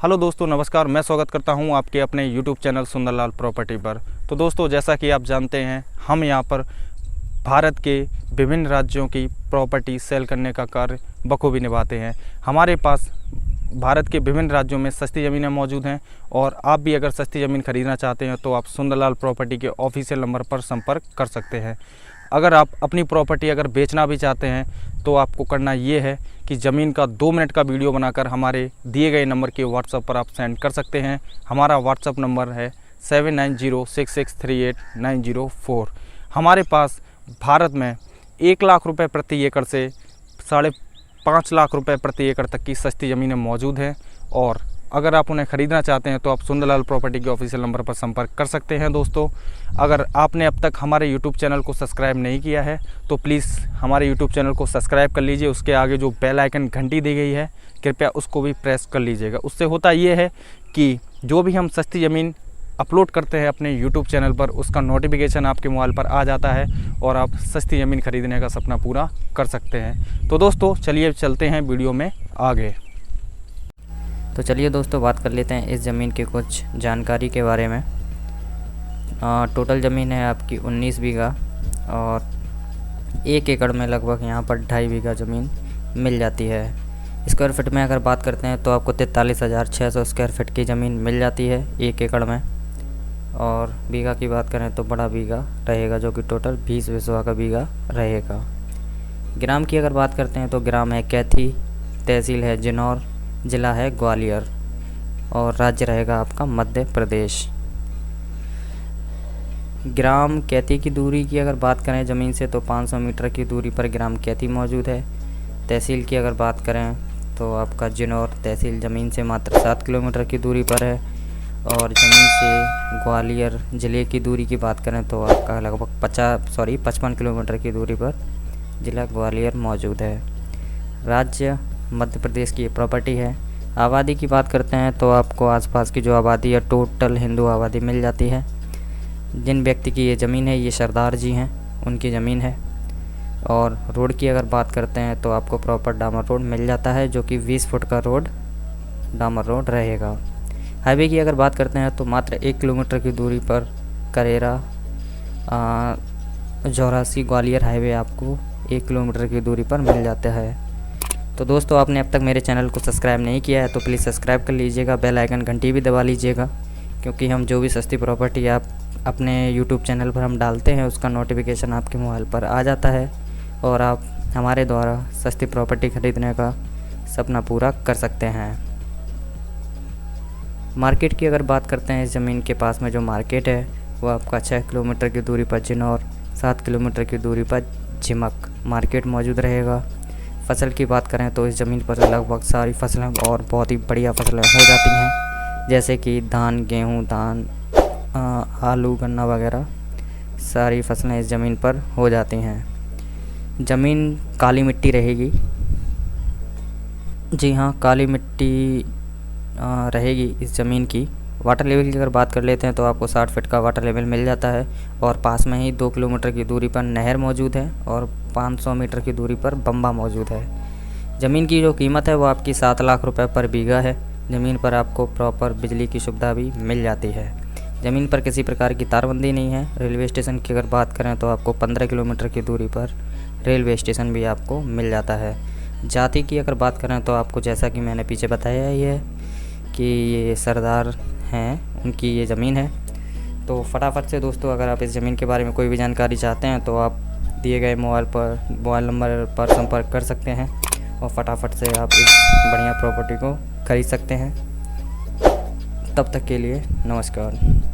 Hello दोस्तों, नमस्कार। मैं स्वागत करता हूं आपके अपने यूट्यूब चैनल सुंदरलाल प्रॉपर्टी पर। तो दोस्तों, जैसा कि आप जानते हैं, हम यहां पर भारत के विभिन्न राज्यों की प्रॉपर्टी सेल करने का कार्य बखूबी निभाते हैं। हमारे पास भारत के विभिन्न राज्यों में सस्ती ज़मीनें मौजूद हैं और आप भी अगर सस्ती ज़मीन खरीदना चाहते हैं तो आप सुंदरलाल प्रॉपर्टी के ऑफिशियल नंबर पर संपर्क कर सकते हैं। अगर आप अपनी प्रॉपर्टी अगर बेचना भी चाहते हैं तो आपको करना ये है कि ज़मीन का 2 मिनट का वीडियो बनाकर हमारे दिए गए नंबर के व्हाट्सएप पर आप सेंड कर सकते हैं। हमारा व्हाट्सएप नंबर है 7906638904। हमारे पास भारत में 1 लाख रुपए प्रति एकड़ से 5.5 लाख रुपए प्रति एकड़ तक की सस्ती ज़मीनें मौजूद हैं और अगर आप उन्हें ख़रीदना चाहते हैं तो आप सुंदरलाल प्रॉपर्टी के ऑफिशियल नंबर पर संपर्क कर सकते हैं। दोस्तों, अगर आपने अब तक हमारे यूट्यूब चैनल को सब्सक्राइब नहीं किया है तो प्लीज़ हमारे यूट्यूब चैनल को सब्सक्राइब कर लीजिए। उसके आगे जो बेल आइकन घंटी दी गई है, कृपया उसको भी प्रेस कर लीजिएगा। उससे होता ये है कि जो भी हम सस्ती ज़मीन अपलोड करते हैं अपने यूट्यूब चैनल पर, उसका नोटिफिकेशन आपके मोबाइल पर आ जाता है और आप सस्ती ज़मीन खरीदने का सपना पूरा कर सकते हैं। तो दोस्तों, चलिए चलते हैं वीडियो में आगे। तो चलिए दोस्तों, बात कर लेते हैं इस ज़मीन के कुछ जानकारी के बारे में। टोटल ज़मीन है आपकी 19 बीघा और 1 एकड़ में लगभग यहाँ पर 2.5 बीघा ज़मीन मिल जाती है। स्क्वायर फिट में अगर बात करते हैं तो आपको 43,600 स्क्वायर फिट की ज़मीन मिल जाती है 1 एकड़ में। और बीघा की बात करें तो बड़ा बीघा रहेगा, जो कि टोटल 20 बिस्वा का बीघा रहेगा। ग्राम की अगर बात करते हैं तो ग्राम है कैथी, तहसील है जिनौर, ज़िला है ग्वालियर और राज्य रहेगा आपका मध्य प्रदेश। ग्राम कैथी की दूरी की अगर बात करें ज़मीन से तो 500 मीटर की दूरी पर ग्राम कैथी मौजूद है। तहसील की अगर बात करें तो आपका जिनौर तहसील ज़मीन से मात्र 7 किलोमीटर की दूरी पर है। और ज़मीन से ग्वालियर ज़िले की दूरी की बात करें तो आपका लगभग 55 किलोमीटर की दूरी पर ज़िला ग्वालियर मौजूद है। राज्य मध्य प्रदेश की प्रॉपर्टी है। आबादी की बात करते हैं तो आपको आसपास की जो आबादी है टोटल हिंदू आबादी मिल जाती है। जिन व्यक्ति की ये ज़मीन है ये सरदार जी हैं, उनकी ज़मीन है। और रोड की अगर बात करते हैं तो आपको प्रॉपर डामर रोड मिल जाता है, जो कि 20 फुट का रोड डामर रोड रहेगा। हाईवे की अगर बात करते हैं तो मात्र 1 किलोमीटर की दूरी पर करेरा जौरासी ग्वालियर हाईवे आपको 1 किलोमीटर की दूरी पर मिल जाता है। तो दोस्तों, आपने अब तक मेरे चैनल को सब्सक्राइब नहीं किया है तो प्लीज़ सब्सक्राइब कर लीजिएगा, बेल आइकन घंटी भी दबा लीजिएगा, क्योंकि हम जो भी सस्ती प्रॉपर्टी आप अपने यूट्यूब चैनल पर हम डालते हैं उसका नोटिफिकेशन आपके मोबाइल पर आ जाता है और आप हमारे द्वारा सस्ती प्रॉपर्टी खरीदने का सपना पूरा कर सकते हैं। मार्केट की अगर बात करते हैं, इस ज़मीन के पास में जो मार्केट है वो आपका 6 किलोमीटर की दूरी पर जिनौर, 7 किलोमीटर की दूरी पर झिमक मार्केट मौजूद रहेगा। फसल की बात करें तो इस ज़मीन पर लगभग सारी फसलें और बहुत ही बढ़िया फसलें हो जाती हैं, जैसे कि धान, गेहूं, आलू, गन्ना वगैरह सारी फसलें इस ज़मीन पर हो जाती हैं। ज़मीन काली मिट्टी रहेगी। जी हाँ, काली मिट्टी रहेगी इस ज़मीन की। वाटर लेवल की अगर बात कर लेते हैं तो आपको 60 फीट का वाटर लेवल मिल जाता है और पास में ही 2 किलोमीटर की दूरी पर नहर मौजूद है और 500 मीटर की दूरी पर बम्बा मौजूद है। ज़मीन की जो कीमत है वो आपकी 7 लाख रुपए पर बीघा है। ज़मीन पर आपको प्रॉपर बिजली की सुविधा भी मिल जाती है। ज़मीन पर किसी प्रकार की तारबंदी नहीं है। रेलवे स्टेशन की अगर बात करें तो आपको 15 किलोमीटर की दूरी पर रेलवे स्टेशन भी आपको मिल जाता है। जाति की अगर बात करें तो आपको जैसा कि मैंने पीछे बताया ही है कि ये सरदार हैं, उनकी ये ज़मीन है। तो फटाफट से दोस्तों, अगर आप इस ज़मीन के बारे में कोई भी जानकारी चाहते हैं तो आप दिए गए मोबाइल नंबर पर संपर्क कर सकते हैं और फटाफट से आप इस बढ़िया प्रॉपर्टी को खरीद सकते हैं। तब तक के लिए नमस्कार।